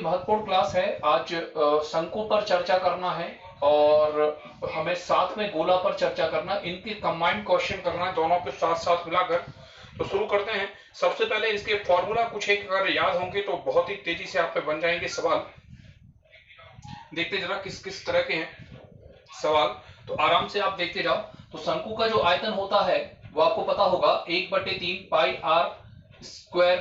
काफी महत्वपूर्ण क्लास है। आज शंकु पर चर्चा करना है और हमें साथ में गोला पर चर्चा करना, इनके कंबाइंड क्वेश्चन करना है, दोनों के साथ साथ मिलाकर। तो शुरू करते हैं। सबसे पहले इसके फॉर्मूला कुछ एक अगर याद होंगे तो बहुत ही तेजी से आप पे बन जाएंगे सवाल। देखते जरा किस किस तरह के हैं सवाल, तो आराम से आप देखते जाओ। तो शंकु का जो आयतन होता है वो आपको पता होगा 1/3 पाई आर स्क्वायर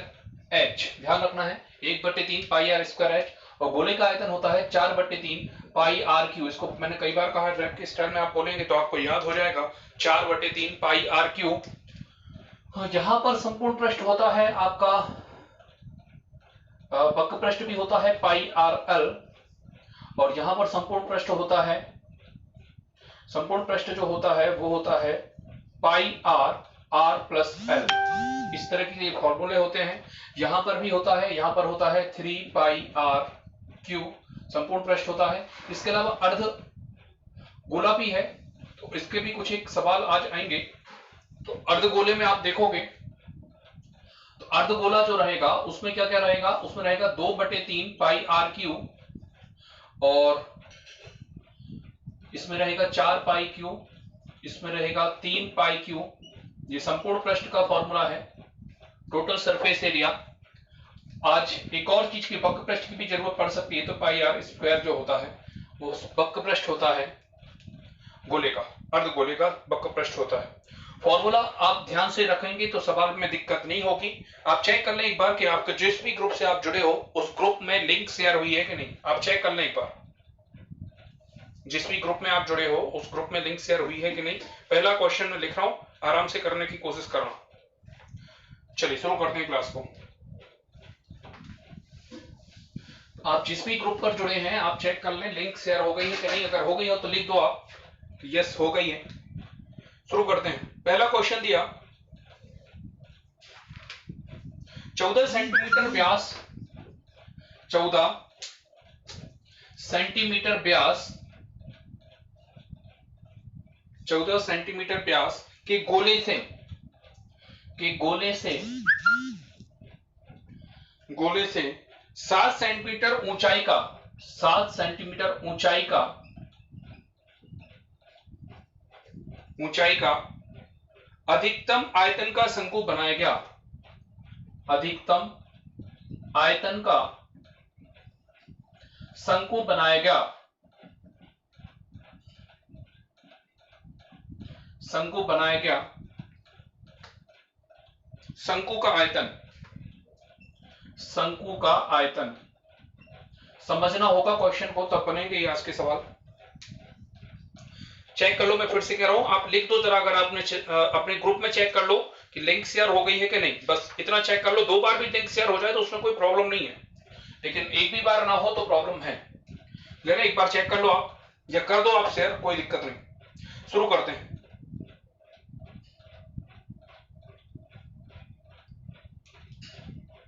एच, ध्यान रखना है 1/3 पाई आर स्क्वायर एच। और गोले का आयतन होता है 4/3 पाई आर क्यू। इसको मैंने कई बार कहा, रैप के स्टाइल में आप बोलेंगे तो आपको याद हो जाएगा 4/3 पाई आर क्यू। यहां पर संपूर्ण पृष्ठ होता है आपका, वक्र पृष्ठ भी होता है पाई आर एल, और यहां पर संपूर्ण पृष्ठ होता है, संपूर्ण पृष्ठ जो होता है वो होता है पाई आर आर प्लस एल। इस तरह के फॉर्मूले होते हैं। यहां पर भी होता है, यहां पर होता है 3 पाई आर क्यू, संपूर्ण पृष्ठ होता है। इसके अलावा अर्ध गोला भी है, तो इसके भी कुछ एक सवाल आज आएंगे। तो अर्ध गोले में आप देखोगे तो अर्ध गोला जो रहेगा उसमें क्या क्या रहेगा, उसमें रहेगा 2/3 पाई आर क्यू, और इसमें रहेगा 4 पाई क्यू, इसमें रहेगा 3 पाई क्यू। ये संपूर्ण पृष्ठ का फॉर्मूला है। Total surface area. आज एक और चीज की वक्र पृष्ठ की भी जरूरत पड़ सकती है, तो पाई आर स्क्वायर जो होता है वो वक्र पृष्ठ होता है गोले का, अर्ध गोले का वक्र पृष्ठ होता है। फॉर्मूला आप ध्यान से रखेंगे तो सवाल में दिक्कत नहीं होगी। आप चेक कर लें एक बार कि आपके जिस भी ग्रुप से आप जुड़े हो उस ग्रुप में लिंक शेयर हुई है कि नहीं। आप चेक कर लें एक बार, जिस भी ग्रुप में आप जुड़े हो उस ग्रुप में लिंक शेयर हुई है कि नहीं। पहला क्वेश्चन मैं लिख रहा हूं, आराम से करने की कोशिश कर रहा हूं। चलिए शुरू करते हैं क्लास को। आप जिस भी ग्रुप पर जुड़े हैं आप चेक कर लें लिंक शेयर हो गई है कि नहीं। अगर हो गई हो तो लिख दो आप यस हो गई है। शुरू करते हैं। पहला क्वेश्चन दिया 14 सेंटीमीटर व्यास, 14 सेंटीमीटर व्यास, 14 सेंटीमीटर व्यास के गोले से, के गोले से 7 सेंटीमीटर ऊंचाई का, 7 सेंटीमीटर ऊंचाई का अधिकतम आयतन का शंकु बनाया गया। अधिकतम आयतन का शंकु बनाया गया। शंकु बनाया गया। शंकु का आयतन, शंकु का आयतन समझना होगा क्वेश्चन को, तब बनेंगे आज के सवाल। चेक कर लो, मैं फिर से कह रहा हूं, आप लिख दो जरा। अगर आपने अपने ग्रुप में चेक कर लो कि लिंक शेयर हो गई है कि नहीं, बस इतना चेक कर लो। 2 बार भी लिंक शेयर हो जाए तो उसमें कोई प्रॉब्लम नहीं है, लेकिन एक भी बार ना हो तो प्रॉब्लम है। लेकिन एक बार चेक कर लो आप, या कर दो आप शेयर, कोई दिक्कत नहीं। शुरू करते हैं।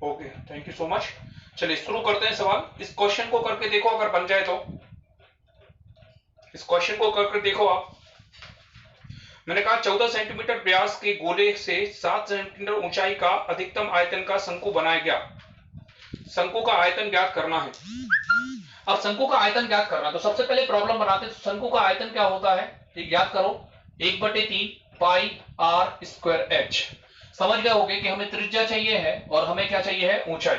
Okay, thank you so much. चलिए शुरू करते हैं सवाल। इस क्वेश्चन को करके देखो, अगर बन जाए तो। इस क्वेश्चन को करके देखो आप। मैंने कहा 14 सेंटीमीटर व्यास के गोले से 7 सेंटीमीटर ऊंचाई का अधिकतम आयतन का शंकु बनाया गया। शंकु का आयतन ज्ञात करना है। अब शंकु का आयतन ज्ञात करना, तो सबसे पहले प्रॉब्लम बनाते हैं। शंकु का आयतन क्या होता है ये ज्ञात करो, 1/3 पाई आर स्क्वायर एच। समझ गए होगे कि हमें त्रिज्या चाहिए है और हमें क्या चाहिए है, ऊंचाई।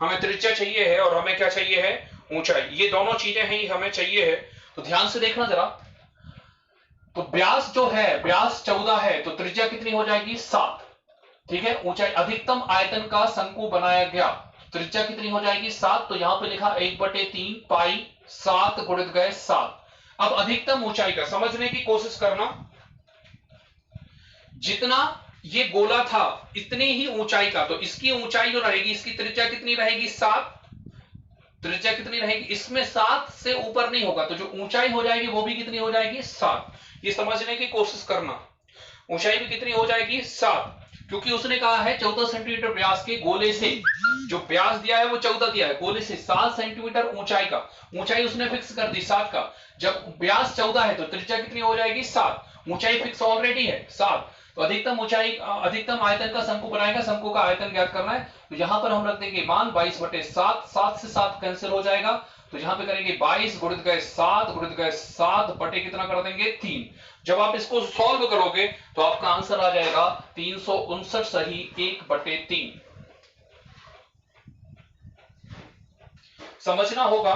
हमें त्रिज्या चाहिए है और हमें क्या चाहिए है, ऊंचाई। ये दोनों चीजें ही हमें चाहिए है। तो ध्यान से देखना जरा। तो व्यास जो है, व्यास 14 है, तो त्रिज्या कितनी हो जाएगी, 7। ठीक है, ऊंचाई, अधिकतम आयतन का शंकु बनाया गया, त्रिज्या कितनी हो जाएगी, 7। तो यहां पे लिखा 1/3 पाई 7 गुणित गए 7। अब अधिकतम ऊंचाई का समझने की कोशिश करना। जितना ये गोला था इतनी ही ऊंचाई का, तो इसकी ऊंचाई जो रहेगी, इसकी त्रिज्या कितनी रहेगी, 7। त्रिज्या कितनी रहेगी, इसमें 7 से ऊपर नहीं होगा, तो जो ऊंचाई हो जाएगी वो भी कितनी हो जाएगी, 7। ये समझने की कोशिश करना। ऊंचाई भी कितनी हो जाएगी, 7, क्योंकि उसने कहा है 14 सेंटीमीटर व्यास के गोले से, जो व्यास दिया है वो 14 दिया है, गोले से 7 सेंटीमीटर ऊंचाई का, ऊंचाई उसने फिक्स कर दी 7 का। जब व्यास 14 है तो त्रिज्या कितनी हो जाएगी, 7। ऊंचाई फिक्स ऑलरेडी है 7। तो अधिकतम ऊंचाई अधिकतम आयतन का शंकु बनाएगा, शंकु का आयतन ज्ञात करना है। तो यहां पर हम रख देंगे मान 22/7, 7 से 7 कैंसिल हो जाएगा, तो यहां पे करेंगे 22 गुणित गए 7 गुणित गए 7 बटे कितना कर देंगे 3। जब आप इसको सॉल्व करोगे तो आपका आंसर आ जाएगा 359 सही 1/3। समझना होगा,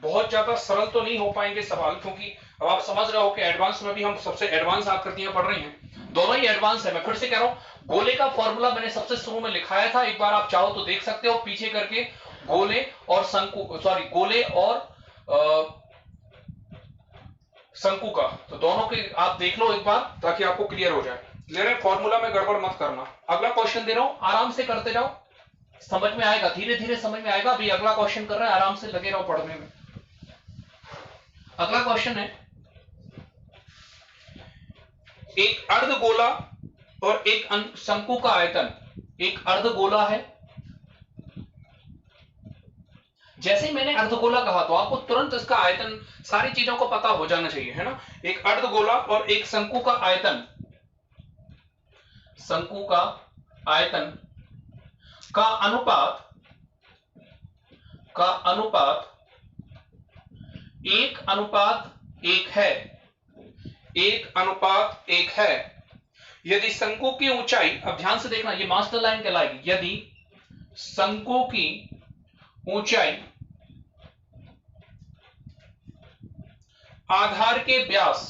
बहुत ज्यादा सरल तो नहीं हो पाएंगे सवाल, क्योंकि अब आप समझ रहे हो कि एडवांस में भी हम सबसे एडवांस आकृतियां पढ़ रही हैं, दोनों ही एडवांस है। मैं फिर से कह रहा हूं, गोले का फॉर्मूला मैंने सबसे शुरू में लिखाया था, एक बार आप चाहो तो देख सकते हो पीछे करके, गोले और शंकु, सॉरी गोले और शंकु का, तो दोनों के आप देख लो एक बार ताकि आपको क्लियर हो जाए। क्लियर है, फॉर्मूला में गड़बड़ मत करना। अगला क्वेश्चन दे रहा हूं, आराम से करते जाओ, समझ में आएगा, धीरे धीरे समझ में आएगा। अभी अगला क्वेश्चन कर रहे हैं, आराम से लगे रहो पढ़ने में। अगला क्वेश्चन है, एक अर्धगोला और एक शंकु का आयतन, एक अर्धगोला है। जैसे ही मैंने अर्धगोला कहा तो आपको तुरंत इसका आयतन, सारी चीजों को पता हो जाना चाहिए, है ना। एक अर्धगोला और एक शंकु का आयतन, शंकु का आयतन का अनुपात 1:1 है, 1:1 है। यदि शंकु की ऊंचाई, अब ध्यान से देखना, ये मास्टर लाइन कहलाएगी, यदि शंकु की ऊंचाई आधार के व्यास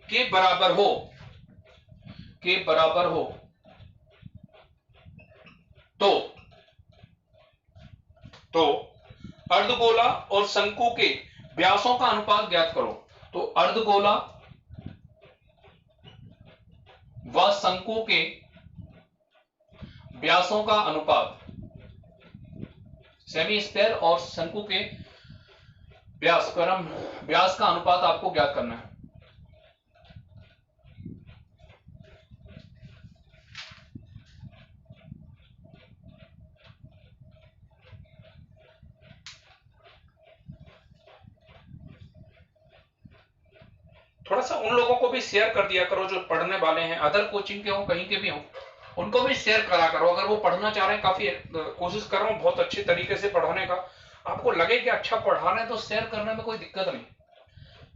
के बराबर हो तो अर्धगोला और शंकु के व्यासों का अनुपात ज्ञात करो। तो अर्धगोला व शंकु के व्यासों का अनुपात, सेमी स्क्वायर और शंकु के व्यास, परम व्यास का अनुपात आपको ज्ञात करना है। थोड़ा सा उन लोगों को भी शेयर कर दिया करो जो पढ़ने वाले हैं, अदर कोचिंग के हो, कहीं के भी हो, उनको भी शेयर करा करो। अगर वो पढ़ना चाह रहे हैं, काफी कोशिश कर रहा हूं बहुत अच्छे तरीके से पढ़ाने का, आपको लगे कि अच्छा पढ़ा रहे हैं तो शेयर करने में कोई दिक्कत नहीं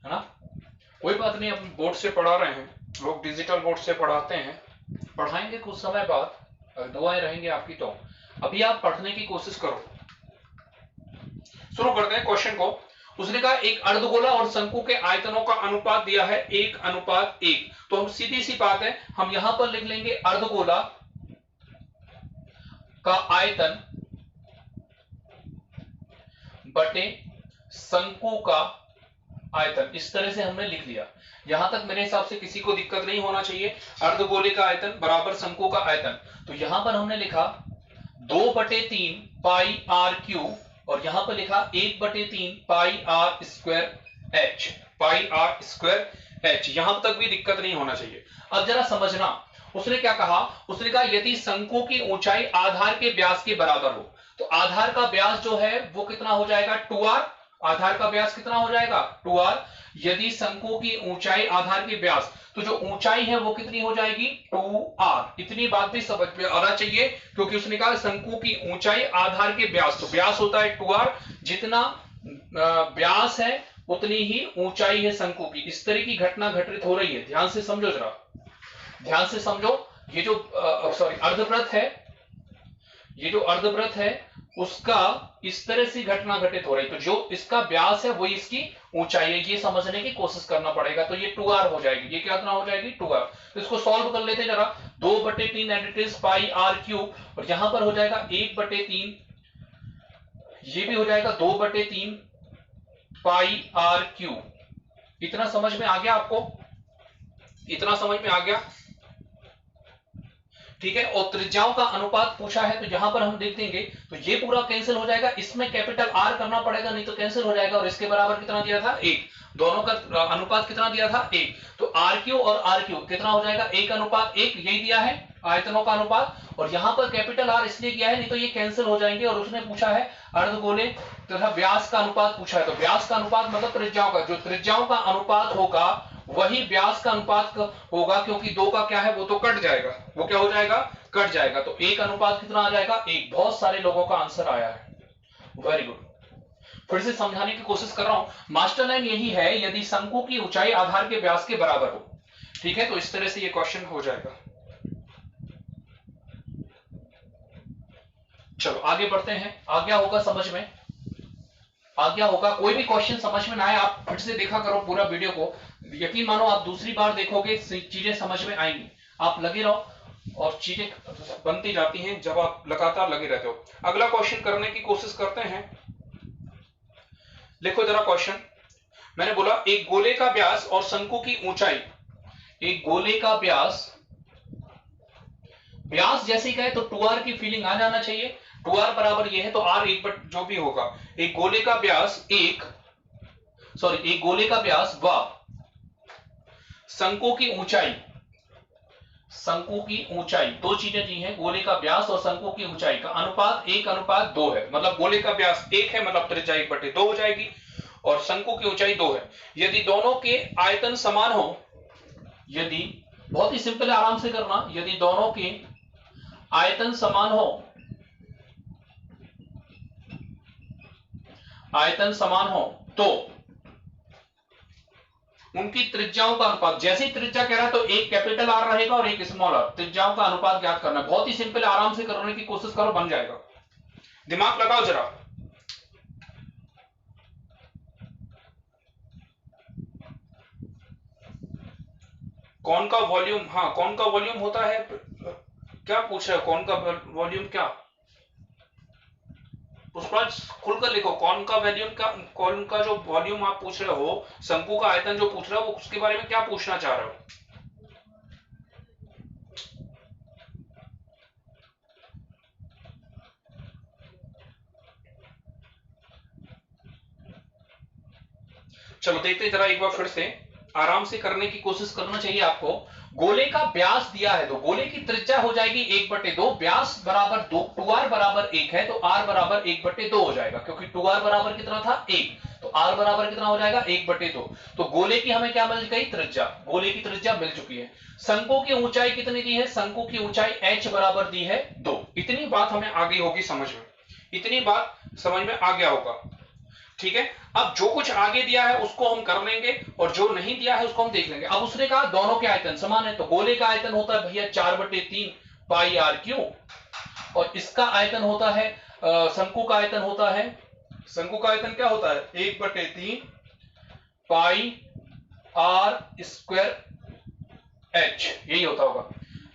है ना, कोई बात नहीं। अपन बोर्ड से पढ़ा रहे हैं, लोग डिजिटल बोर्ड से पढ़ाते हैं, पढ़ाएंगे कुछ समय बाद, दुआएं रहेंगे आपकी। तो अभी आप पढ़ने की कोशिश करो। शुरू करते हैं क्वेश्चन को। उसने कहा एक अर्धगोला और शंकु के आयतनों का अनुपात दिया है 1:1। तो हम सीधी सी बात है, हम यहां पर लिख लेंगे अर्धगोला का आयतन बटे शंकु का आयतन, इस तरह से हमने लिख लिया। यहां तक मेरे हिसाब से किसी को दिक्कत नहीं होना चाहिए। अर्धगोले का आयतन बराबर शंकु का आयतन, तो यहां पर हमने लिखा 2/3 पाई आर क्यूब, और यहां पर लिखा 1/3 पाई आर स्क्वायर एच। यहां तक भी दिक्कत नहीं होना चाहिए। अब जरा समझना, उसने क्या कहा, उसने कहा यदि शंकु की ऊंचाई आधार के व्यास के बराबर हो, तो आधार का व्यास जो है वो कितना हो जाएगा 2r। आधार का व्यास कितना हो जाएगा 2r। यदि शंकु की ऊंचाई आधार के व्यास, तो जो ऊंचाई है वो कितनी हो जाएगी 2r। इतनी बात भी समझ में आना चाहिए, क्योंकि उसने कहा शंकु की ऊंचाई आधार के व्यास, तो व्यास होता है 2r, जितना व्यास है उतनी ही ऊंचाई है शंकु की। इस तरह की घटना घटित हो रही है, ध्यान से समझो, जरा ध्यान से समझो। ये जो अर्धवृत्त है, ये जो अर्धवृत्त है उसका इस तरह से घटना घटित हो रही, तो जो इसका व्यास है वही इसकी ऊंचाई है, ये समझने की कोशिश करना पड़ेगा। तो ये 2r हो जाएगी, ये कितना हो जाएगी 2r। तो इसको सॉल्व कर लेते हैं जरा। 2/3 and it is pi r cube, और यहां पर हो जाएगा 1/3, ये भी हो जाएगा 2/3 पाई आर क्यूब। इतना समझ में आ गया आपको, इतना समझ में आ गया, ठीक है। और त्रिज्याओं का अनुपात पूछा है, तो यहां पर हम देख देंगे, तो ये पूरा कैंसिल हो जाएगा, इसमें कैपिटल R करना पड़ेगा, नहीं तो कैंसिल हो जाएगा। और इसके बराबर कितना दिया था 1, दोनों का अनुपात कितना दिया था 1, तो RQ और RQ कितना हो जाएगा 1:1, यही दिया है। आयतनों का अनुपात। और यहां पर कैपिटल आर इसलिए किया है, नहीं तो ये कैंसिल हो जाएंगे। और उसने पूछा है अर्धगोले तथा व्यास का अनुपात पूछा है, तो व्यास का अनुपात मतलब त्रिज्याओं का, जो त्रिज्याओं का अनुपात होगा वही व्यास का अनुपात होगा, क्योंकि दो का क्या है वो तो कट जाएगा, वो क्या हो जाएगा, कट जाएगा। तो एक अनुपात कितना आ जाएगा, एक। बहुत सारे लोगों का आंसर आया है, वेरी गुड। फिर से समझाने की कोशिश कर रहा हूं। मास्टर लाइन यही है, यदि शंकु की ऊंचाई आधार के व्यास के बराबर हो, ठीक है, तो इस तरह से ये क्वेश्चन हो जाएगा। चलो आगे बढ़ते हैं। आ गया होगा समझ में, आ गया होगा। कोई भी क्वेश्चन समझ में ना आए, आप फिर से देखा करो पूरा वीडियो को। यकीन मानो आप दूसरी बार देखोगे चीजें समझ में आएंगी। आप लगे रहो और चीजें बनती जाती हैं जब आप लगातार लगे रहते हो। अगला क्वेश्चन करने की कोशिश करते हैं। देखो जरा क्वेश्चन, मैंने बोला एक गोले का व्यास और शंकु की ऊंचाई, एक गोले का व्यास, व्यास जैसे कहे तो 2r की फीलिंग आ जाना चाहिए। 2r बराबर ये है तो r एक बट जो भी होगा। एक गोले का व्यास एक गोले का व्यास व शंकु की ऊंचाई, शंकु की ऊंचाई, दो चीजें दी हैं, गोले का व्यास और शंकु की ऊंचाई का अनुपात 1:2 है। मतलब गोले का व्यास 1 है, मतलब त्रिज्या 1/2 हो जाएगी, और शंकु की ऊंचाई 2 है। यदि दोनों के आयतन समान हो, यदि, बहुत ही सिंपल है, आराम से करना, यदि दोनों के आयतन समान हो, आयतन समान हो तो उनकी त्रिज्याओं का अनुपात, जैसे ही त्रिज्या कह रहा है तो एक कैपिटल आर रहेगा और एक स्मॉल आर, त्रिज्याओं का अनुपात ज्ञात करना। बहुत ही सिंपल, आराम से करने की कोशिश करो, बन जाएगा। दिमाग लगाओ जरा। कौन का वॉल्यूम, हाँ कौन का वॉल्यूम होता है, क्या पूछ रहे हो, कौन का वॉल्यूम, क्या पुष्पराज खुलकर लिखो, कौन का वॉल्यूम का, कौन का जो वॉल्यूम आप पूछ रहे हो, शंकु का आयतन जो पूछ रहे हो, उसके बारे में क्या पूछना चाह रहे हो। चलो देखते हैं जरा एक बार फिर से, आराम से करने की कोशिश करना चाहिए आपको। गोले का व्यास दिया है तो गोले की त्रिज्या हो जाएगी 1/2, व्यास बराबर 2, 2r बराबर 1 है तो r बराबर 1/2 हो जाएगा, क्योंकि 2r बराबर कितना था 1, तो r बराबर कितना हो जाएगा 1/2। तो गोले की हमें क्या मिल गई, त्रिज्या, गोले की त्रिज्या मिल चुकी है। शंकु की ऊंचाई कितनी दी है, शंकु की ऊंचाई h बराबर दी है 2। इतनी बात हमें आ गई होगी समझ में, इतनी बात समझ में आ गया होगा, ठीक है। अब जो कुछ आगे दिया है उसको हम कर लेंगे और जो नहीं दिया है उसको हम देख लेंगे। अब उसने कहा दोनों के आयतन समान है, तो गोले का आयतन होता है भैया 4/3 पाई आर क्यू, और इसका आयतन होता है, शंकु का आयतन होता है, शंकु का आयतन क्या होता है 1/3 पाई आर स्क्वायर एच, यही होता होगा,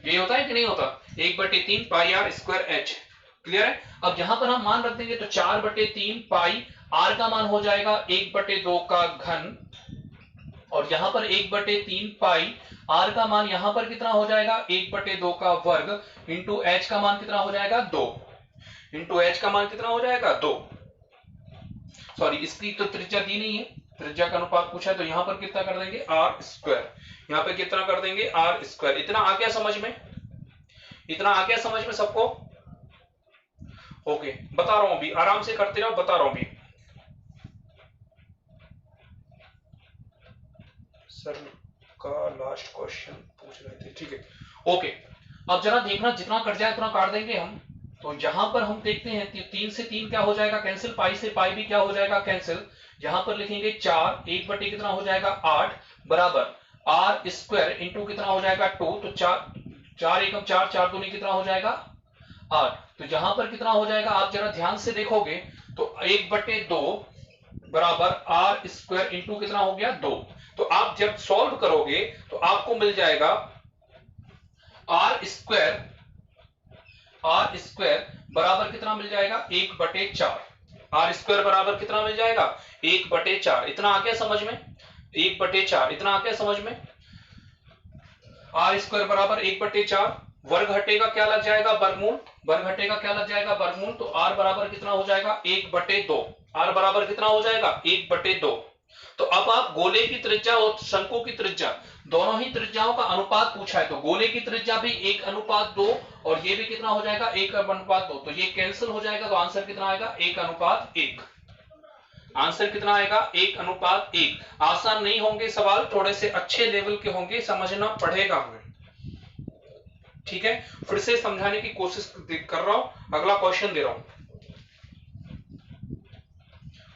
यही होता है कि नहीं होता, 1/3 पाई आर स्क्वायर एच। क्लियर है। अब यहां पर हम मान रख देंगे तो 4/3 पाई आर का मान हो जाएगा 1/2 का घन, और यहां पर 1/3 पाई आर का मान यहां पर कितना हो जाएगा 1/2 का वर्ग, इंटू एच का मान कितना हो जाएगा 2, इंटू एच का मान कितना हो जाएगा 2। सॉरी इसकी तो त्रिज्या दी नहीं है, त्रिज्या का अनुपात पूछा है, तो यहां पर कितना कर देंगे आर स्क्वायर, यहां पर कितना कर देंगे आर स्क्वायर। इतना आ गया समझ में, इतना आ गया समझ में सबको, ओके। बता रहा हूं अभी, आराम से करते रहो, बता रहा हूं अभी। सर का लास्ट क्वेश्चन पूछ रहे थे, ठीक है, ओके। अब जरा देखना, जितना कट जाए उतना काट देंगे हम। तो यहां पर हम देखते हैं 3 से 3 क्या हो जाएगा कैंसिल, पाई से पाई भी क्या हो जाएगा कैंसिल। यहां पर लिखेंगे 4, 1/, कितना हो जाएगा 8, बराबर आर स्क्वायर इंटू कितना हो जाएगा 2, तो 4 एकम 4, 4 दूनी कितना हो जाएगा 8। तो यहां पर कितना हो जाएगा, आप जरा ध्यान से देखोगे तो 1/2 बराबर आर स्क्वायर इंटू कितना हो गया 2। तो आप जब सॉल्व करोगे तो आपको मिल जाएगा आर स्क्वायर बराबर कितना मिल जाएगा 1/4, आर स्क्वायर बराबर कितना मिल जाएगा 1/4। इतना आ गया समझ में, 1/4, इतना आ गया समझ में। आर स्क्वायर बराबर 1/4, वर्ग हटेगा क्या लग जाएगा वर्गमूल, वर्ग हटेगा क्या लग जाएगा वर्गमूल, तो आर बराबर कितना हो जाएगा 1/2, आर बराबर कितना हो जाएगा 1/2। तो अब आप गोले की त्रिज्या और शंकु की त्रिज्या दोनों ही त्रिज्याओं का अनुपात पूछा है, तो गोले की त्रिज्या भी 1:2 और ये भी कितना हो जाएगा 1:2, तो ये कैंसिल हो जाएगा, तो आंसर कितना आएगा 1:1। आंसर कितना आएगा 1:1। आसान नहीं होंगे सवाल, थोड़े से अच्छे लेवल के होंगे, समझना पड़ेगा हमें। ठीक है, फिर से समझाने की कोशिश कर रहा हूं, अगला क्वेश्चन दे रहा हूं,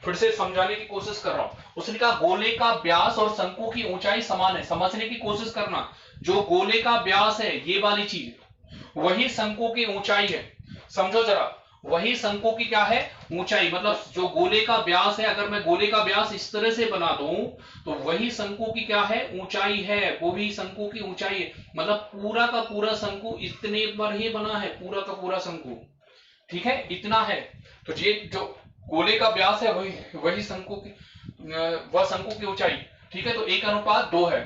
फिर से समझाने की कोशिश कर रहा हूं। उसने कहा गोले का व्यास और शंकु की ऊंचाई समान है। समझने की कोशिश करना, जो गोले का व्यास है ये वाली चीज, वही शंकु की ऊंचाई है। समझो जरा, वही शंकु की क्या है ऊंचाई, मतलब जो गोले का व्यास है, अगर मैं गोले का व्यास इस तरह से बना दूं तो वही शंकु की क्या है ऊंचाई है, वो भी शंकु की ऊंचाई है। मतलब पूरा का पूरा शंकु इतने पर ही बना है, पूरा का पूरा शंकु, ठीक है, इतना है। तो ये जो गोले का व्यास है वही शंकु की, वह शंकु की ऊंचाई, ठीक है। तो 1:2 है,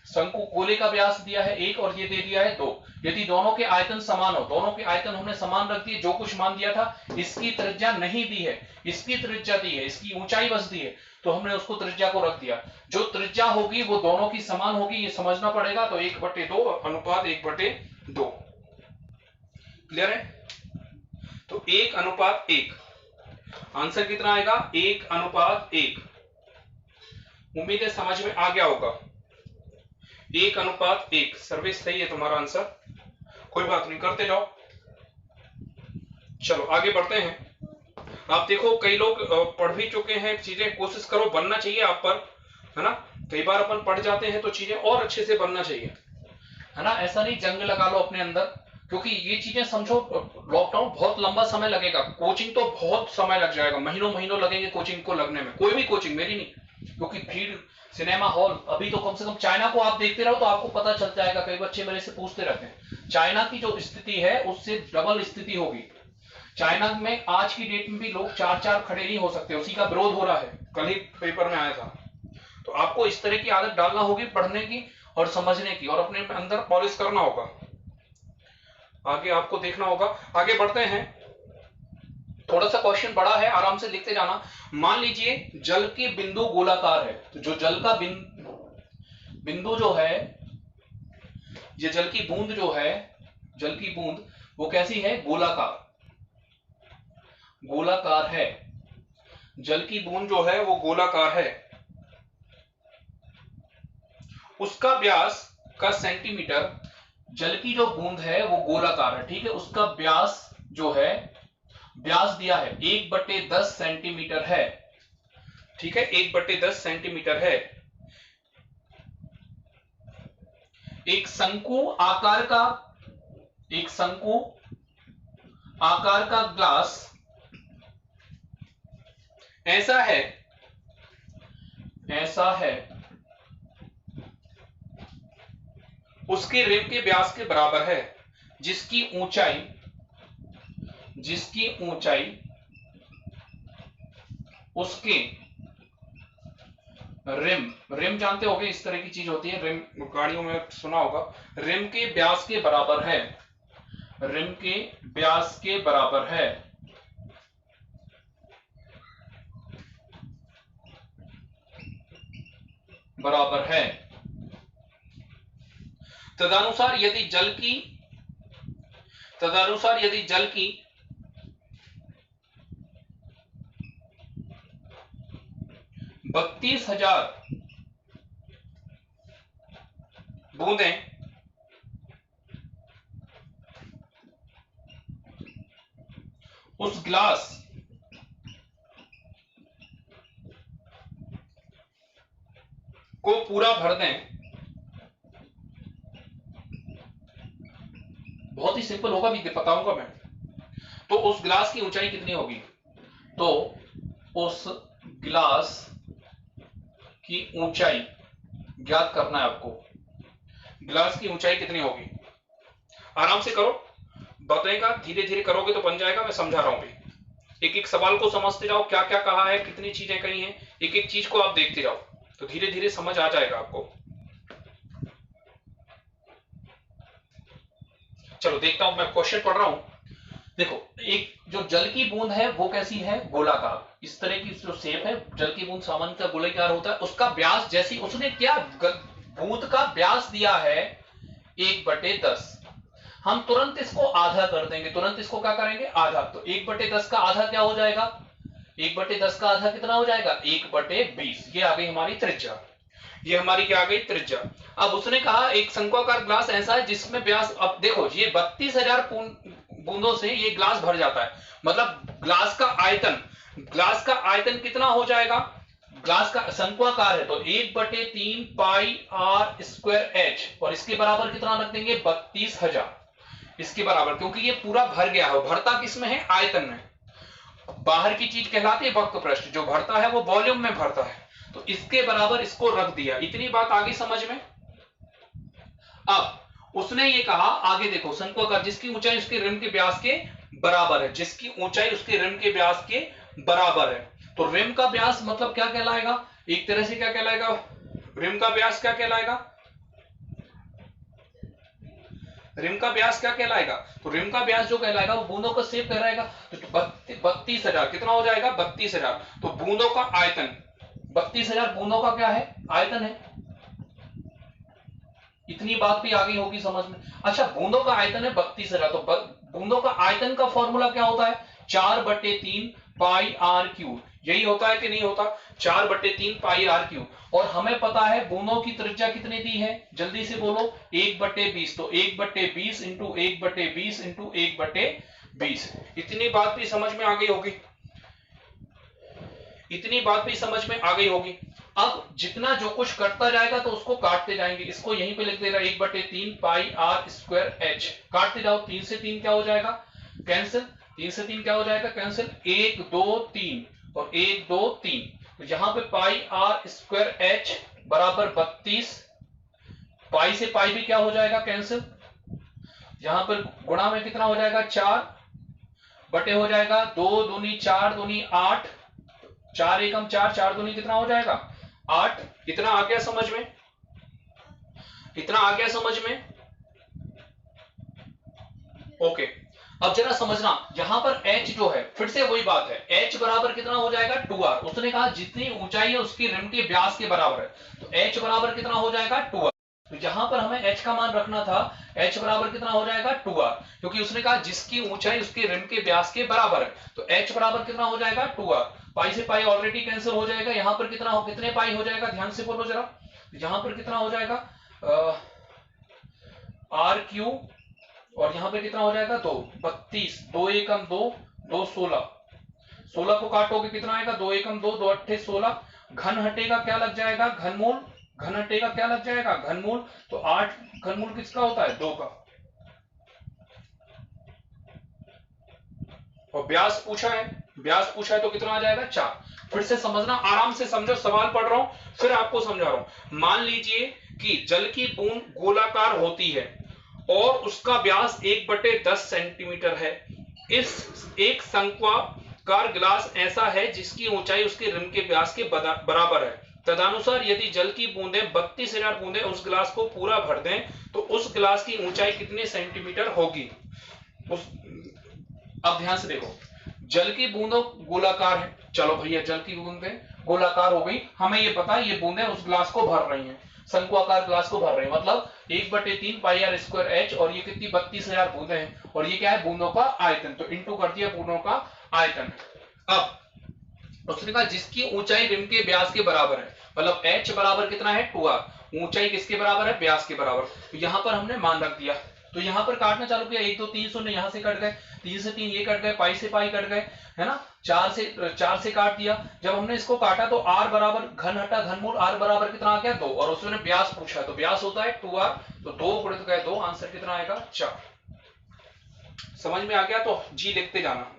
शंकु गोले का व्यास दिया है 1 और ये दे दिया है 2। यदि दोनों के आयतन समान हो, दोनों के आयतन हमने समान रख दिए, जो कुछ मान दिया था, इसकी त्रिज्या नहीं दी है, इसकी त्रिज्या दी है, इसकी ऊंचाई बस दी है, तो हमने उसको त्रिज्या को रख दिया। जो त्रिज्या होगी वो दोनों की समान होगी, ये समझना पड़ेगा। तो 1/2 अनुपात 1/2, क्लियर है। तो 1:1, आंसर कितना आएगा 1:1। उम्मीद है समझ में आ गया होगा। 1:1 सर्विस सही है तुम्हारा आंसर, कोई बात नहीं, करते जाओ। चलो आगे बढ़ते हैं। आप देखो कई लोग पढ़ भी चुके हैं चीजें, कोशिश करो बनना चाहिए आप पर, है ना। कई बार अपन पढ़ जाते हैं तो चीजें और अच्छे से बनना चाहिए, है ना। ऐसा नहीं जंग लगा लो अपने अंदर, क्योंकि ये चीजें समझो, लॉकडाउन बहुत लंबा समय लगेगा, कोचिंग तो बहुत समय लग जाएगा, महीनों महीनों लगेंगे कोचिंग को लगने में, कोई भी कोचिंग, मेरी नहीं, क्योंकि भीड़, सिनेमा हॉल, अभी तो कम से कम चाइना को आप देखते रहो तो आपको पता चल जाएगा। कई बच्चे मेरे से पूछते रहते हैं, चाइना की जो स्थिति है उससे डबल स्थिति होगी। चाइना में आज की डेट में भी लोग 4-4 खड़े नहीं हो सकते, उसी का विरोध हो रहा है, कल ही पेपर में आया था। तो आपको इस तरह की आदत डालना होगी पढ़ने की और समझने की, और अपने अंदर पॉलिश करना होगा, आगे आपको देखना होगा। आगे बढ़ते हैं, थोड़ा सा क्वेश्चन बड़ा है, आराम से लिखते जाना। मान लीजिए जल के बिंदु गोलाकार है, तो जो जल का बिंदु जो है, ये जल की बूंद जो है, जल की बूंद वो कैसी है गोलाकार, गोलाकार है, जल की बूंद जो है वो गोलाकार है, उसका व्यास का सेंटीमीटर, जल की जो बूंद है वो गोलाकार है, ठीक है, उसका व्यास जो है, व्यास दिया है 1/10 सेंटीमीटर है, ठीक है, 1/10 सेंटीमीटर है। एक शंकु आकार का, एक शंकु आकार का ग्लास ऐसा है, ऐसा है, उसके रिम के व्यास के बराबर है, जिसकी ऊंचाई, जिसकी ऊंचाई उसके रिम जानते होंगे, इस तरह की चीज होती है, रिम गाड़ियों में सुना होगा, रिम के व्यास के बराबर है, रिम के व्यास के बराबर है। बराबर है। तदनुसार यदि जल की, तदनुसार यदि जल की 32,000 बूंदें उस ग्लास को पूरा भर दें, बहुत ही सिंपल होगा, भी बताऊंगा मैं, तो उस ग्लास की ऊंचाई कितनी होगी, तो उस ग्लास की ऊंचाई ज्ञात करना है आपको, ग्लास की ऊंचाई कितनी होगी। आराम से करो, बताएगा, धीरे धीरे करोगे तो बन जाएगा, मैं समझा रहा हूं भी। एक एक सवाल को समझते जाओ, क्या क्या कहा है, कितनी चीजें कही हैं, एक एक चीज को आप देखते जाओ, तो धीरे धीरे समझ आ जाएगा आपको। चलो देखता हूं, मैं क्वेश्चन पढ़ रहा हूं। देखो एक जो जल की बूंद है वो कैसी है, गोलाकार, इस तरह की जो शेप है जल की बूंद सामान्यतः गोलाकार होता है। उसका व्यास जैसी उसने क्या बूंद का व्यास दिया है 1/10, हम तुरंत इसको आधा कर देंगे, तुरंत इसको क्या करेंगे आधा। तो 1/10 का आधा क्या हो जाएगा, 1/10 का आधा कितना हो जाएगा 1/20। ये आ गई हमारी त्रिज्या, ये हमारी क्या आ गई त्रिज्या। अब उसने कहा एक शंक्वाकार ग्लास ऐसा है जिसमें व्यास, अब देखो ये 32,000 बूंदों से ये ग्लास भर जाता है, मतलब ग्लास का आयतन कितना हो जाएगा, ग्लास का शंक्वाकार है तो 1/3 पाई आर स्क्वायर एच, और इसके बराबर कितना रख देंगे 32,000 इसके बराबर, क्योंकि ये पूरा भर गया है। भरता किसमें है, आयतन में। बाहर की चीज कहलाती है वक्र पृष्ठ, जो भरता है वो वॉल्यूम में भरता है, तो इसके बराबर इसको रख दिया। इतनी बात आ गई समझ में। अब उसने ये कहा आगे देखो, शंक्वाकार जिसकी ऊंचाई उसके रिम के व्यास के बराबर है, जिसकी ऊंचाई उसके रिम के व्यास के बराबर है, तो रिम का व्यास मतलब क्या कहलाएगा, एक तरह से क्या कहलाएगा, रिम का व्यास क्या कहलाएगा, रिम का व्यास क्या कहलाएगा, तो रिम का व्यास जो कहलाएगा वो बूंदों का शेप कहलाएगा। तो 32,000 कितना हो जाएगा 32,000, तो बूंदों का आयतन 32,000 बूंदों का क्या है आयतन है। इतनी बात भी आ गई होगी समझ में। अच्छा बूंदों का आयतन है 32,000, तो बूंदों का आयतन का फॉर्मूला क्या होता है 4/3 पाई आर क्यूब, यही होता है कि नहीं होता, 4/3 पाई आर क्यूब। और हमें पता है बूंदों की त्रिज्या कितनी दी है, जल्दी से बोलो 1/20, तो 1/20 इंटू 1/20 इंटू 1/20। इतनी बात भी समझ में आ गई होगी, इतनी बात भी समझ में आ गई होगी। अब जितना जो कुछ कटता जाएगा तो उसको काटते जाएंगे, इसको यहीं पे लिख देगा 1/3 पाई आर स्क्वायर एच, काटते जाओ, 3 से 3 क्या हो जाएगा कैंसिल, 3 से 3 क्या हो जाएगा कैंसिल, 1 2 3 और 1 2 3, तो यहां पे पाई आर स्क्वायर एच बराबर 32, पाई से पाई भी क्या हो जाएगा कैंसिल, यहां पर गुणा में कितना हो जाएगा 4 बटे हो जाएगा 2 दूनी 4 दूनी 8, 4 एकम 4, 4 दूनी कितना हो जाएगा 8। इतना आ गया समझ में, इतना आ गया समझ में, ओके। अब जरा समझना यहां पर h जो है, फिर से वही बात है, h बराबर कितना हो जाएगा 2r। उसने कहा जितनी ऊंचाई है उसकी रिम के व्यास के बराबर है, तो h बराबर कितना हो जाएगा 2r। तो यहां पर हमें h का मान रखना था, h बराबर कितना हो जाएगा 2r, क्योंकि उसने कहा जिसकी ऊंचाई उसके रिम के व्यास के बराबर है, तो h बराबर कितना हो जाएगा 2r। पाई से पाई ऑलरेडी कैंसिल हो जाएगा, यहां पर कितना हो, कितने पाई हो जाएगा ध्यान से बोलो जरा, यहां पर कितना हो जाएगा आर क्यूब, और यहां पे कितना हो जाएगा 2, 32, 2 एकम 2, 2 16, 16 को काटोगे कितना आएगा 2 एकम 2, 2 अट्ठे 16, घन हटेगा क्या लग जाएगा घनमूल, घन हटेगा क्या लग जाएगा घनमूल, तो 8 घनमूल किसका होता है 2 का। और व्यास पूछा है, व्यास पूछा है तो कितना आ जाएगा 4। फिर से समझना, आराम से समझो, सवाल पढ़ रहा हूं फिर आपको समझा रहा हूं। मान लीजिए कि जल की बूंद गोलाकार होती है और उसका व्यास 1/10 सेंटीमीटर है। इस एक शंक्वाकार ग्लास ऐसा है जिसकी ऊंचाई उसके रिम के व्यास के बराबर है। तदनुसार यदि जल की बूंदें 32,000 बूंदें उस ग्लास को पूरा भर दें तो उस ग्लास की ऊंचाई कितने सेंटीमीटर होगी। अब ध्यान से देखो, जल की बूंदों गोलाकार है, चलो भैया जल की बूंदें गोलाकार हो गई, हमें ये पता ये बूंदें उस ग्लास को भर रही हैं, शंक्वाकार ग्लास को भर रही है, मतलब 1/3 पाई आर स्क्वायर एच, और ये कितनी 32,000 बूंदें हैं, और ये क्या है बूंदों का आयतन, तो इंटू कर दिया बूंदों का आयतन। अब उसने कहा जिसकी ऊंचाई रिम के व्यास के बराबर है, मतलब h बराबर कितना है 2r, ऊंचाई किसके बराबर है व्यास के बराबर, तो यहां पर हमने मान रख दिया। तो यहां पर काटना चालू किया, 1 2 3 शून्य यहां से कट गए, 3 से 3 ये कट गए, पाई से पाई कट गए, है ना, 4 से काट दिया। जब हमने इसको काटा तो r बराबर घन हटा घनमूल, r बराबर कितना आ गया 2, और उसने व्यास पूछा तो व्यास होता है 2r, तो 2 गुणित गए 2, आंसर कितना आएगा 4। समझ में आ गया तो जी लिखते जाना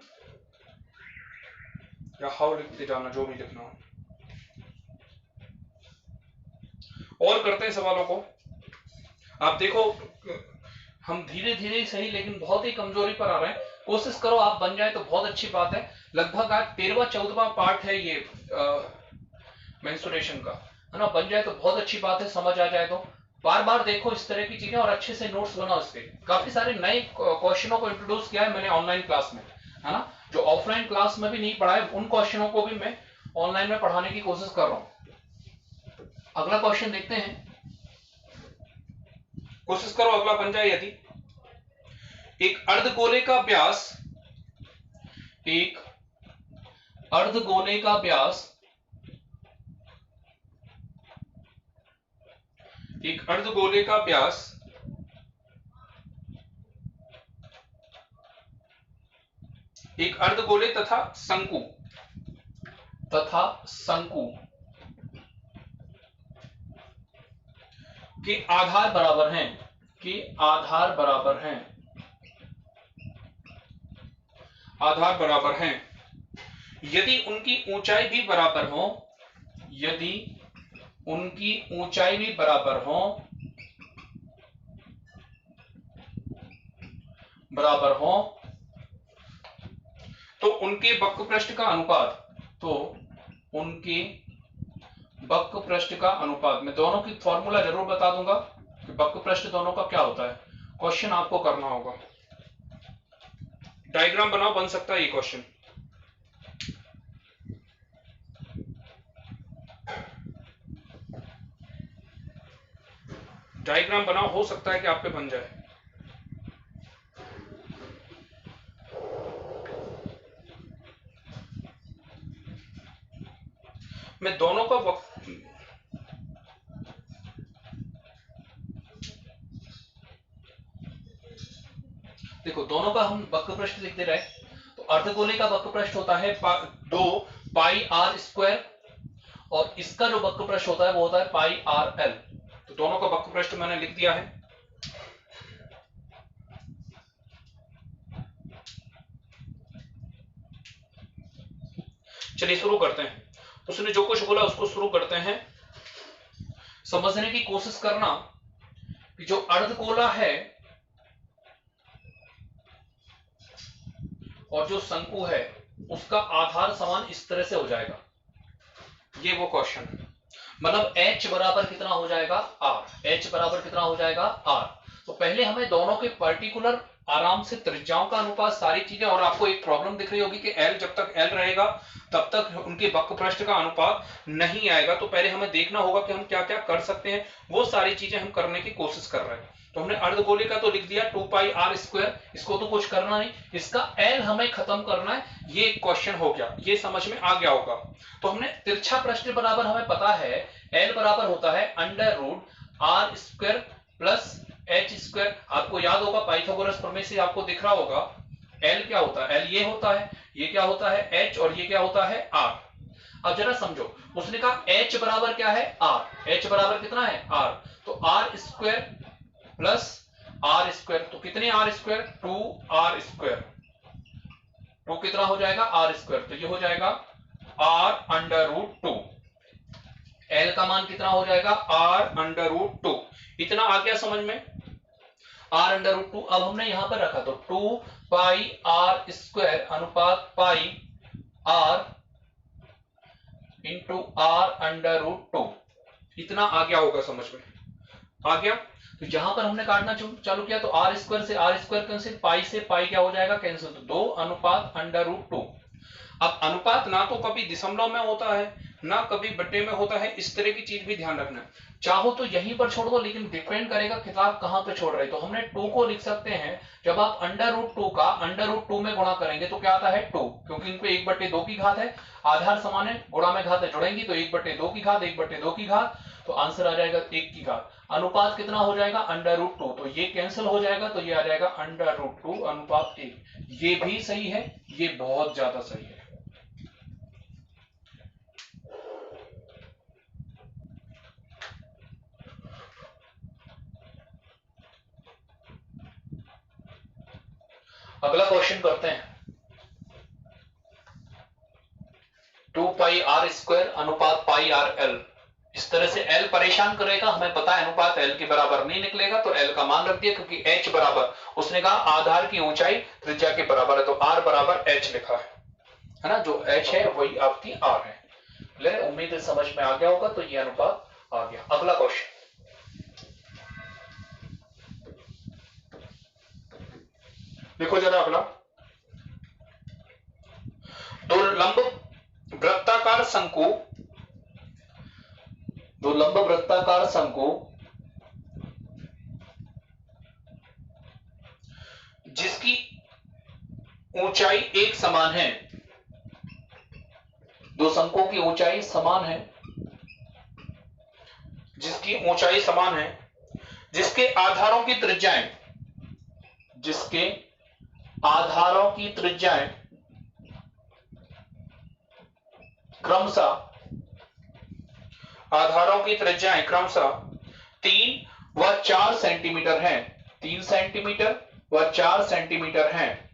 या हाउ लिखते जाना, जो भी लिखना हो। और करते हैं सवालों को। आप देखो हम धीरे धीरे सही लेकिन बहुत ही कमजोरी पर आ रहे हैं, कोशिश करो आप बन जाए तो बहुत अच्छी बात है। लगभग आज 13वां 14वां पार्ट है ये मेंस्ट्रुएशन का, है ना, बन जाए तो बहुत अच्छी बात है, समझ आ जाए तो। बार बार देखो इस तरह की चीजें और अच्छे से नोट्स बनाओ इसके। काफी सारे नए क्वेश्चनों को इंट्रोड्यूस किया है मैंने ऑनलाइन क्लास में, है ना, जो ऑफलाइन क्लास में भी नहीं पढ़ाए उन क्वेश्चनों को भी मैं ऑनलाइन में पढ़ाने की कोशिश कर रहा हूं। अगला क्वेश्चन देखते हैं, कोशिश करो अगला बन जाए। यदि एक अर्धगोले का व्यास, एक अर्धगोले का व्यास, एक अर्धगोले का व्यास एक अर्धगोले तथा शंकु के आधार बराबर हैं, के आधार बराबर हैं, आधार बराबर हैं, यदि उनकी ऊंचाई भी बराबर हो, यदि उनकी ऊंचाई भी बराबर हो, तो उनके वक्र पृष्ठ का अनुपात, तो उनके वक्र पृष्ठ का अनुपात, मैं दोनों की फॉर्मूला जरूर बता दूंगा कि वक्र पृष्ठ दोनों का क्या होता है। क्वेश्चन आपको करना होगा, डायग्राम बनाओ, बन सकता है ये क्वेश्चन। डायग्राम बनाओ, हो सकता है कि आप पे बन जाए। मैं दोनों का देखो दोनों का हम वक्र पृष्ठ लिखते रहे, तो अर्धगोले का वक्र पृष्ठ होता है 2 पाई आर स्क्वायर और इसका जो वक्र पृष्ठ होता है वो होता है पाई आर एल। तो दोनों का वक्र पृष्ठ मैंने लिख दिया है। चलिए शुरू करते हैं, उसने जो कुछ बोला उसको शुरू करते हैं। समझने की कोशिश करना कि जो अर्धगोला है और जो शंकु है उसका आधार समान इस तरह से हो जाएगा, ये वो क्वेश्चन है। मतलब h बराबर कितना हो जाएगा r, h बराबर कितना हो जाएगा r। तो पहले हमें दोनों के पर्टिकुलर आराम से त्रिज्याओं का अनुपात, सारी चीजें, और आपको एक प्रॉब्लम दिख रही होगी कि l जब तक l रहेगा तब तक उनके वक्र पृष्ठ का अनुपात नहीं आएगा। तो पहले हमें देखना होगा कि हम क्या क्या कर सकते हैं, वो सारी चीजें हम करने की कोशिश कर रहे हैं। तो हमने अर्धगोले का तो लिख दिया 2 पाई आर स्क्वायर, इसको तो कुछ करना नहीं, इसका एल हमें खत्म करना है, ये एक क्वेश्चन हो गया, ये समझ में आ गया होगा। तो हमने तिरछा पृष्ठ बराबर हमें पता है एल बराबर होता है under root r square plus h square. आपको याद होगा पाइथागोरस प्रमेय से आपको दिख रहा होगा एल क्या होता है, एल ये होता है, ये क्या होता है एच, और ये क्या होता है आर। अब जरा समझो, उसने कहा एच बराबर क्या है आर, एच बराबर कितना है आर, तो r square plus r square, तो कितने आर स्क्वायर 2 आर स्क्वायर, 2 कितना हो जाएगा आर स्क्वायर, तो ये हो जाएगा आर अंडर रूट 2। एल का मान कितना हो जाएगा आर अंडर रूट 2। इतना आ गया समझ में, आर अंडर रूट 2। अब हमने यहां पर रखा तो 2 पाई आर स्क्वायर अनुपात pi R into R under root 2, इतना आ गया होगा समझ में, आ गया। तो यहां पर हमने काटना चालू किया तो आर स्क्वायर से आर स्क्वायर कैंसिल, पाई से पाई क्या हो जाएगा कैंसिल, तो 2 अनुपात अंडर रूट 2। अब अनुपात ना तो कभी दशमलव में होता है ना कभी बट्टे में होता है, इस तरह की चीज भी ध्यान रखना। चाहो तो यहीं पर छोड़ दो, लेकिन डिपेंड करेगा किताब कहां पे छोड़ रहे। तो हमने 2 को लिख सकते हैं, जब आप अंडर रूट 2 का अंडर रूट 2 में गुणा करेंगे तो क्या आता है 2, क्योंकि इनको 1/2 की घात है, आधार समान है, गुणा में घात जुड़ेंगी तो 1/2 की घात 1/2 की घात, तो आंसर आ जाएगा 1 की घात। अनुपात कितना हो जाएगा अंडर रूट 2, तो ये कैंसिल हो जाएगा, तो ये आ जाएगा अंडर रूट 2 अनुपात 1। ये भी सही है, ये बहुत ज्यादा सही है। अगला क्वेश्चन करते हैं, 2 पाई आर स्क्वायर अनुपात पाई आर एल। इस तरह से एल परेशान करेगा, हमें पता है अनुपात एल के बराबर नहीं निकलेगा, तो एल का मान रख दिया, क्योंकि एच बराबर उसने कहा आधार की ऊंचाई त्रिज्या के बराबर है, तो आर बराबर एच लिखा है ना, जो एच है वही आपकी आर है। ले उम्मीद समझ में आ गया होगा, तो ये अनुपात आ गया। अगला क्वेश्चन, देखो जरा अगला, दो लंब वृत्ताकार शंकु, दो लंब वृत्ताकार शंकु जिसकी ऊंचाई एक समान है, दो शंकुओं की ऊंचाई समान है, जिसकी ऊंचाई समान है, जिसके आधारों की त्रिज्याएं, जिसके आधारों की त्रिज्याएं क्रमशः, आधारों की त्रिज्याएं क्रमशः 3 व 4 सेंटीमीटर हैं, 3 सेंटीमीटर व 4 सेंटीमीटर हैं,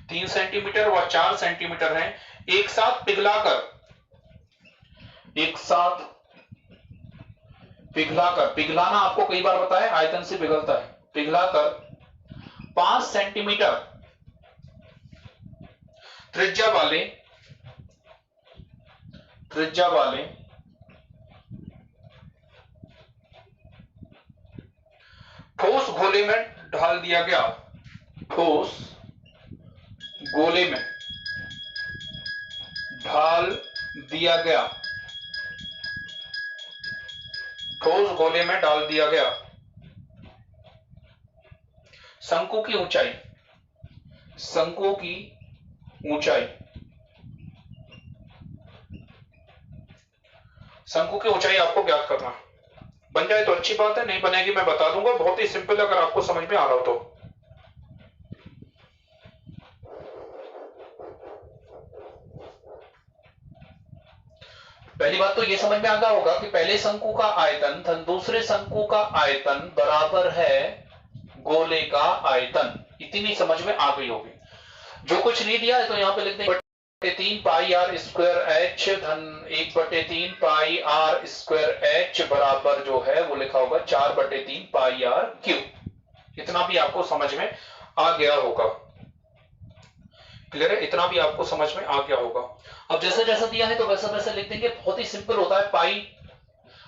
3 सेंटीमीटर व 4 सेंटीमीटर हैं, एक साथ पिघलाकर, एक साथ पिघलाकर, पिघलाना आपको कई बार बताया आयतन से पिघलता है, पिघलाकर 5 सेंटीमीटर त्रिज्या वाले, त्रिज्या वाले ठोस गोले में ढाल दिया गया, ठोस गोले में ढाल दिया गया, ठोस गोले में डाल दिया गया। शंकु की ऊंचाई, शंकु की ऊंचाई, शंकु की ऊंचाई आपको ज्ञात करना, बन जाए तो अच्छी बात है, नहीं बनेगी मैं बता दूंगा, बहुत ही सिंपल अगर आपको समझ में आ रहा हो तो। पहली बात तो ये समझ में आ गया होगा कि पहले शंकु का आयतन दूसरे शंकु का आयतन बराबर है गोले का आयतन, इतनी समझ में आ गई होगी। जो कुछ नहीं दिया है तो यहां पे लिख देंगे 3 पाई आर स्क्वायर एच धन 1/3 पाई आर स्क्वायर एच बराबर जो है वो लिखा होगा 4/3 पाई आर क्यू। इतना भी आपको समझ में आ गया होगा, क्लियर है, इतना भी आपको समझ में आ गया होगा। अब जैसा जैसा दिया है तो वैसा वैसा लिख देंगे, बहुत ही सिंपल होता है पाई।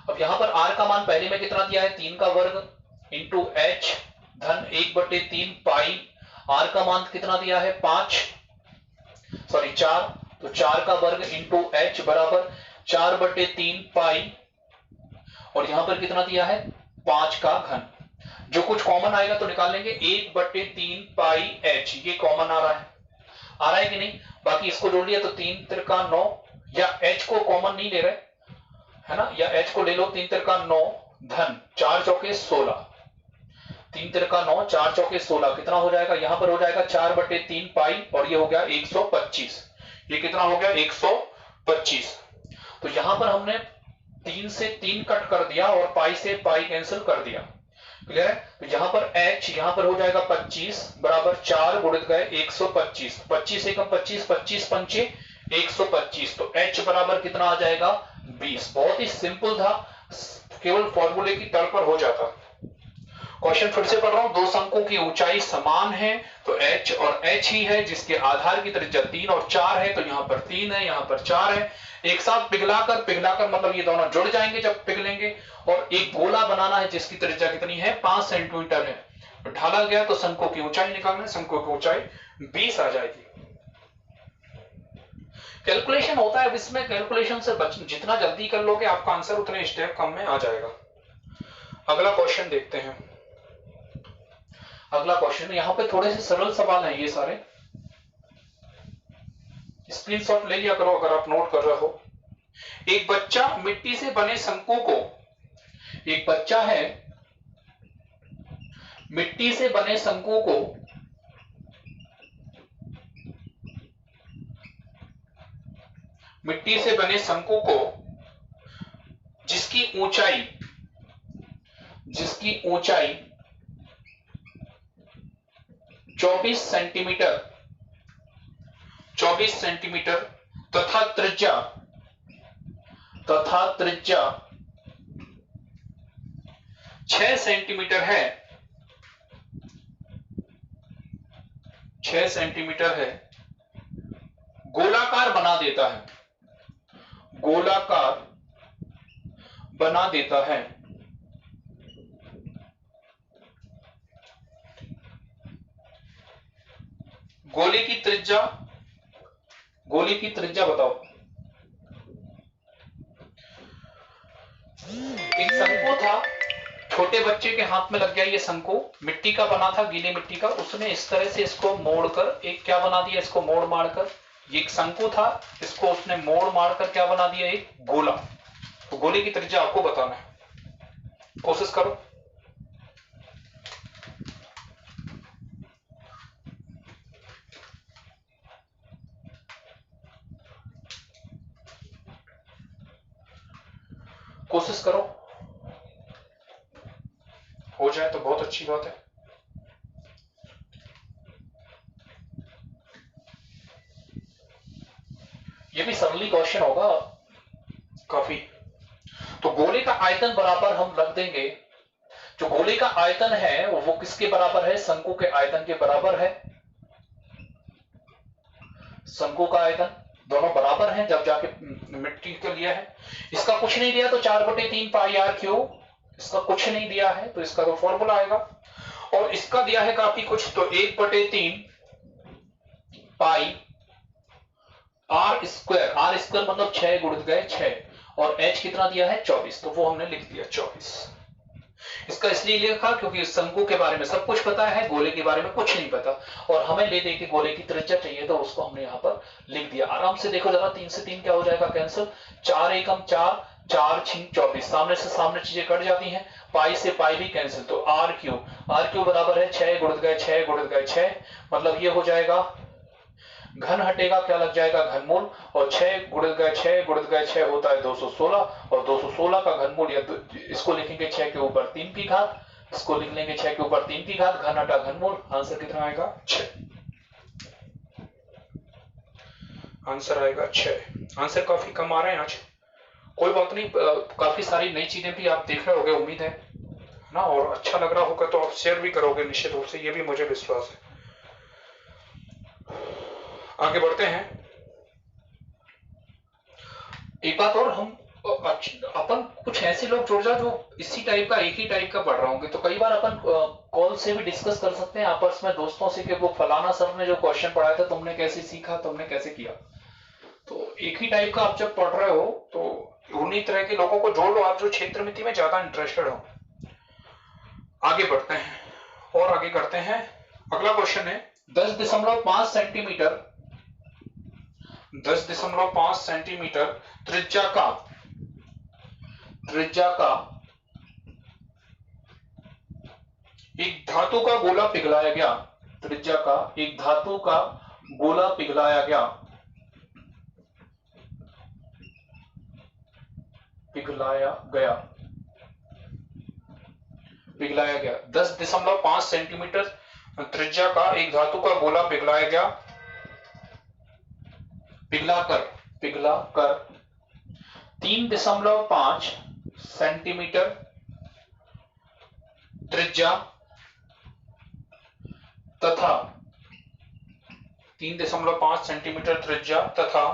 अब यहां पर आर का मान पहले में कितना दिया है 3 का वर्ग इंटू एच धन 1/3 पाई, आर का मान कितना दिया है 4, तो 4 का वर्ग इंटू एच बराबर 4/3 पाई, और यहां पर कितना दिया है 5 का घन। जो कुछ कॉमन आएगा तो निकाल लेंगे, 1/3 पाई एच, ये कॉमन आ रहा है कि नहीं, बाकी इसको जोड़ लिया तो 3 तिरका 9, या एच को कॉमन नहीं ले रहे है ना, या एच को ले लो 3 तिरका 9 धन 4 चौके 16, 3 तिरका 9 4 चौके 16 कितना हो जाएगा, यहां पर हो जाएगा 4/3 पाई, और ये हो गया 125, ये कितना हो गया 125। तो यहां पर हमने 3 से 3 कट कर दिया और पाई से पाई कैंसिल कर दिया, क्लियर है। तो यहां पर h यहां पर हो जाएगा 25 बराबर 4 गुणित गए 125, 25 एकम 25, 25 पंचे 125, तो h बराबर कितना आ जाएगा 20। बहुत ही सिंपल था, केवल फॉर्मूले की तल पर हो जाता। क्वेश्चन फिर से पढ़ रहा हूं, दो शंकुओं की ऊंचाई समान है तो h और h ही है, जिसके आधार की त्रिज्या 3 और 4 है, तो यहां पर 3 है यहां पर 4 है, एक साथ पिघलाकर, पिघलाकर मतलब ये दोनों जुड़ जाएंगे जब पिघलेंगे, और एक गोला बनाना है जिसकी त्रिज्या कितनी है 5 सेंटीमीटर है, ढाला गया तो शंकु की ऊंचाई निकालना है, शंकु की ऊंचाई 20 आ जाएगी। कैलकुलेशन होता है, अब इसमें कैलकुलेशन से जितना जल्दी कर लोगे आपका आंसर उतने स्टेप कम में आ जाएगा। अगला क्वेश्चन देखते हैं, अगला क्वेश्चन, यहां पे थोड़े से सरल सवाल हैं ये सारे, स्क्रीनशॉट ले लिया करो अगर आप नोट कर रहे हो। एक बच्चा मिट्टी से बने शंकु को, एक बच्चा है मिट्टी से बने शंकु को मिट्टी से बने शंकु को जिसकी ऊंचाई 24 सेंटीमीटर तथा त्रिज्या 6 सेंटीमीटर है, 6 सेंटीमीटर है, गोलाकार बना देता है, गोलाकार बना देता है, गोले की त्रिज्या बताओ। एक शंकु था, छोटे बच्चे के हाथ में लग गया ये शंकु, मिट्टी का बना था, गीली मिट्टी का, उसने इस तरह से इसको मोड़कर एक क्या बना दिया, इसको मोड़ मारकर, ये एक शंकु था, इसको उसने मोड़ मारकर क्या बना दिया, एक गोला। तो गोले की त्रिज्या आपको बताना है, कोशिश करो। कोशिश करो, हो जाए तो बहुत अच्छी बात है। ये भी सरली क्वेश्चन होगा काफी। तो गोले का आयतन बराबर हम रख देंगे, जो गोले का आयतन है वो किसके बराबर है, शंकु के आयतन के बराबर है। शंकु का आयतन दोनों बराबर हैं, जब जाके मिट्टी के लिया है। इसका कुछ नहीं दिया तो 4/3 पाई आर क्यूब, इसका कुछ नहीं दिया है तो इसका तो फॉर्मूला आएगा। और इसका दिया है काफी कुछ, तो 1/3 पाई आर स्क्वायर मतलब 6 गुणित गए 6, और एच कितना दिया है 24, तो वो हमने लिख दिया 24। इसका इसलिए लिखा क्योंकि शंकु के बारे में सब कुछ पता है, गोले के बारे में कुछ नहीं पता, और हमें ले दे के गोले की त्रिज्या चाहिए, तो उसको हमने यहाँ पर लिख दिया। आराम से देखो जरा, 3 से 3 क्या हो जाएगा कैंसिल, 4 एकम 4, 4 6 24, सामने से सामने चीजें कट जाती हैं, पाई से पाई भी कैंसिल, तो आर क्यू बराबर है 6 गुणित गए 6 गुणित गए 6, मतलब ये हो जाएगा, घन हटेगा क्या लग जाएगा घनमूल, और 6 गुणित गए 6 गुणित गए 6 होता है 216, और 216 का घनमूल, या इसको लिखेंगे 6 के ऊपर 3 की घात, इसको लिख लेंगे 6 के ऊपर 3 की घात, घन हटा घनमूल, आंसर कितना आएगा 6, आंसर आएगा 6। आंसर काफी कम आ रहे हैं आज, कोई बात नहीं, काफी सारी नई चीजें भी आप देख रहे होंगे उम्मीद है ना, और अच्छा लग रहा होगा तो आप शेयर भी करोगे निश्चित रूप से, ये भी मुझे विश्वास है। आगे बढ़ते हैं। एक बात और, हम अपन कुछ ऐसे लोग जुड़ जाओ जो इसी टाइप का, एक ही टाइप का पढ़ रहे होंगे, तो कई बार अपन कॉल से भी डिस्कस कर सकते हैं आपस में दोस्तों से कि वो फलाना सर ने जो क्वेश्चन पढ़ाया था तुमने कैसे सीखा, तुमने कैसे किया। तो एक ही टाइप का आप जब पढ़ रहे हो तो उन्हीं तरह के लोगों को जोड़ लो आप जो क्षेत्र मिति में ज्यादा इंटरेस्टेड हो। आगे बढ़ते हैं और आगे करते हैं। अगला क्वेश्चन है 10.5 सेंटीमीटर 10.5 सेंटीमीटर त्रिज्या का एक धातु का गोला पिघलाया गया, त्रिज्या का एक धातु का गोला पिघलाया गया 10.5 सेंटीमीटर त्रिज्या का एक धातु का गोला पिघलाया गया, पिघलाकर 3.5 सेंटीमीटर त्रिज्या तथा 3.5 सेंटीमीटर त्रिज्या तथा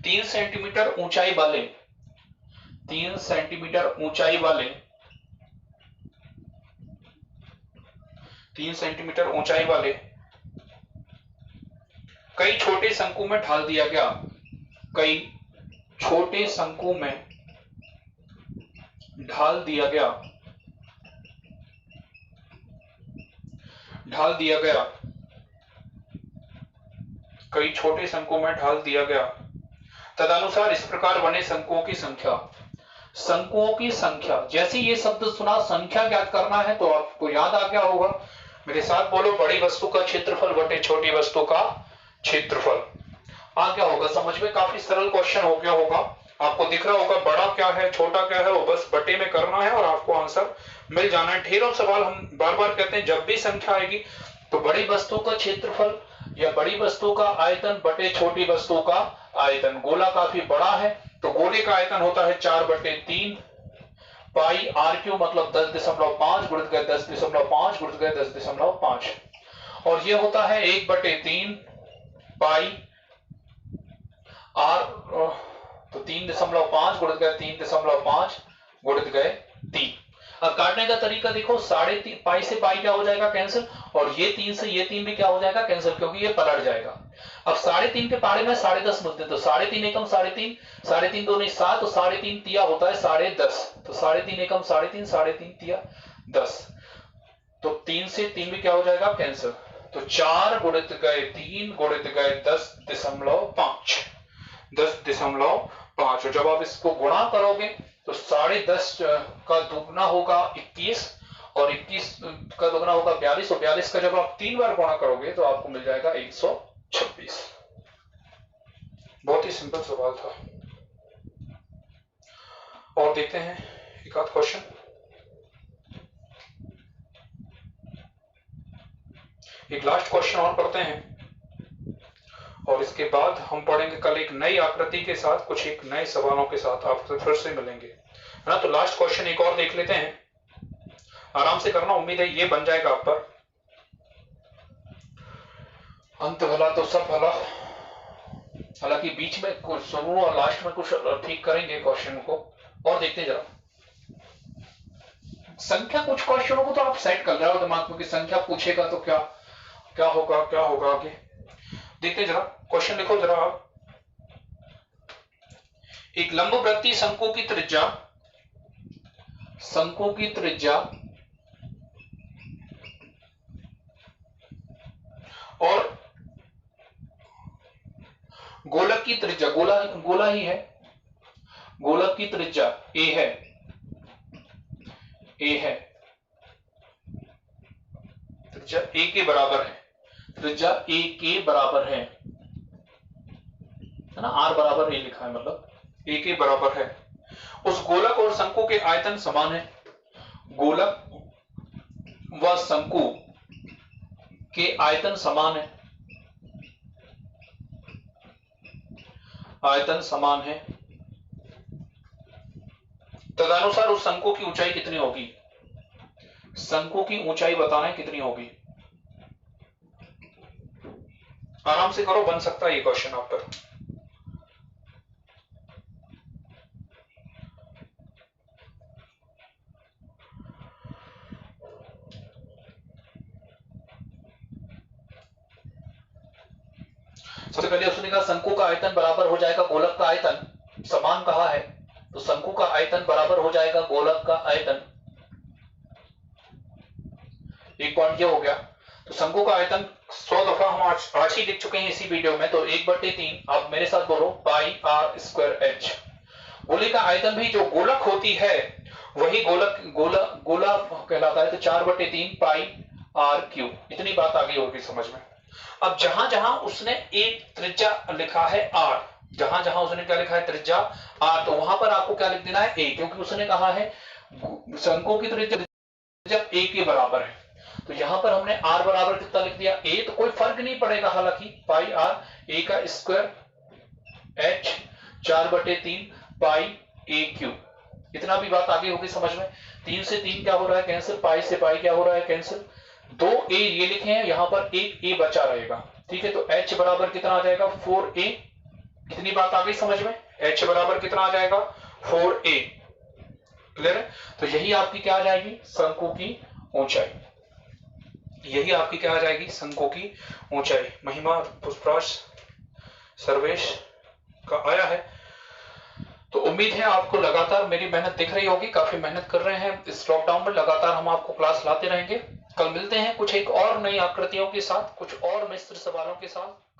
3 सेंटीमीटर ऊंचाई वाले 3 सेंटीमीटर ऊंचाई वाले 3 सेंटीमीटर ऊंचाई वाले कई छोटे शंकु में ढाल दिया गया, कई छोटे शंकु में ढाल दिया गया कई छोटे शंकु में ढाल दिया गया, तदनुसार इस प्रकार बने शंकुओं की संख्या। जैसे ये शब्द सुना संख्या ज्ञात करना है तो आपको याद आ गया होगा, मेरे साथ बोलो, बड़ी वस्तु का क्षेत्रफल बटे छोटी वस्तु का क्षेत्रफल। आ गया होगा समझ में, काफी सरल क्वेश्चन हो गया होगा, आपको दिख रहा होगा बड़ा क्या है छोटा क्या है, वो बस बटे में करना है और आपको आंसर मिल जाना है। ढेरों सवाल हम बार बार कहते हैं, जब भी संख्या आएगी तो बड़ी वस्तु का क्षेत्रफल या बड़ी वस्तु का आयतन बटे छोटी वस्तु का आयतन। गोला काफी बड़ा है तो गोले का आयतन होता है 4/3 पाई आर क्यू, मतलब 10.5 गुणित गए 10.5 गुणित गए 10.5, और ये होता है 1/3 पाई आर, तो 3.5 गुणित गए 3.5 गुणित गए 3। अब काटने का तरीका देखो, 3.5 पाई से पाई क्या हो जाएगा कैंसिल, और ये 3 से ये 3 भी क्या हो जाएगा कैंसिल, क्योंकि ये पलट जाएगा। अब 3.5 के पारे में 10.5 मिलते हैं, तो 3.5 एकम 3.5, 3.5 2 7, तो 3.5 तिया होता है 10.5, तो 3.5 एकम 3.5, 3.5 तिया 10, तो 3 से 3 भी क्या हो जाएगा कैंसिल, तो 4 गुणित गए 3 गुणित गए 10.5, 10.5, और जब आप इसको गुणा करोगे तो 10.5 का दुगना होगा 21, और 21 का दुगना होगा 42, और 42 का जब आप 3 बार गुणा करोगे तो आपको मिल जाएगा 126। बहुत ही सिंपल सवाल था। और देखते हैं एक आध क्वेश्चन। एक लास्ट क्वेश्चन और पढ़ते हैं, और इसके बाद हम पढ़ेंगे कल एक नई आकृति के साथ, कुछ एक नए सवालों के साथ आपसे फिर से मिलेंगे, है ना। तो लास्ट क्वेश्चन एक और देख लेते हैं, आराम से करना, उम्मीद है ये बन जाएगा आप पर। अंत भला तो सब भला, हालांकि बीच में कुछ शुरू और लास्ट में कुछ ठीक करेंगे क्वेश्चन को। और देखते जरा संख्या, कुछ क्वेश्चनों को तो आप सेट कर रहे हो दिमाग में कि संख्या पूछेगा तो क्या क्या होगा आगे। देखते जरा क्वेश्चन, लिखो जरा आप। एक लंबवृत्तीय शंकु की त्रिज्या और गोलक की त्रिज्या, गोला ही है, गोलक की त्रिज्या a है, त्रिज्या a के बराबर है, त्रिज्या a के बराबर है ना, r बराबर a लिखा है, मतलब a के बराबर है। उस गोलक और शंकु के आयतन समान है, गोलक व शंकु के आयतन समान है, आयतन समान है, तदनुसार उस शंकु की ऊंचाई कितनी होगी, शंकु की ऊंचाई बताना है कितनी होगी। आराम से करो, बन सकता है ये क्वेश्चन आप पर। सबसे पहले उसने कहा शंकु का आयतन बराबर हो जाएगा गोलक का आयतन, समान कहा है तो शंकु का आयतन बराबर हो जाएगा गोलक का आयतन, एक पॉइंट ये हो गया। तो शंकु का आयतन 100 दफा हम आज ही लिख चुके हैं इसी वीडियो में, तो 1/3, आप मेरे साथ बोलो पाई आर स्क्वायर एच। गोले का आयतन भी जो गोलक होती है वही गोला कहलाता है, तो 4/3 पाई आर क्यू। इतनी बात आगे होगी समझ में। अब जहां जहां उसने एक त्रिज्या लिखा है आर, जहां जहां उसने क्या लिखा है त्रिज्या आर, तो वहां पर आपको क्या लिख देना है ए, क्योंकि उसने कहा है शंकु की त्रिज्या ए के बराबर है। तो यहां पर हमने आर बराबर कितना लिख दिया ए, तो कोई फर्क नहीं पड़ेगा, हालांकि पाई आर ए का स्क्वायर एच 4/3 पाई ए क्यू। इतना भी बात आगे होगी समझ में। 3 से 3 क्या हो रहा है कैंसिल, पाई से पाई क्या हो रहा है कैंसिल, 2 ए ये लिखे हैं, यहां पर एक ए बचा रहेगा, ठीक है। तो h बराबर कितना आ जाएगा 4a। कितनी बात आ गई समझ में, h बराबर कितना आ जाएगा 4a, क्लियर है। तो यही आपकी क्या आ जाएगी शंकु की ऊंचाई, यही आपकी क्या आ जाएगी शंकु की ऊंचाई। महिमा पुष्पराज सर्वेश का आया है, तो उम्मीद है आपको लगातार मेरी मेहनत दिख रही होगी, काफी मेहनत कर रहे हैं इस लॉकडाउन में, लगातार हम आपको क्लास लाते रहेंगे। कल मिलते हैं कुछ एक और नई आकृतियों के साथ, कुछ और मिश्र सवालों के साथ।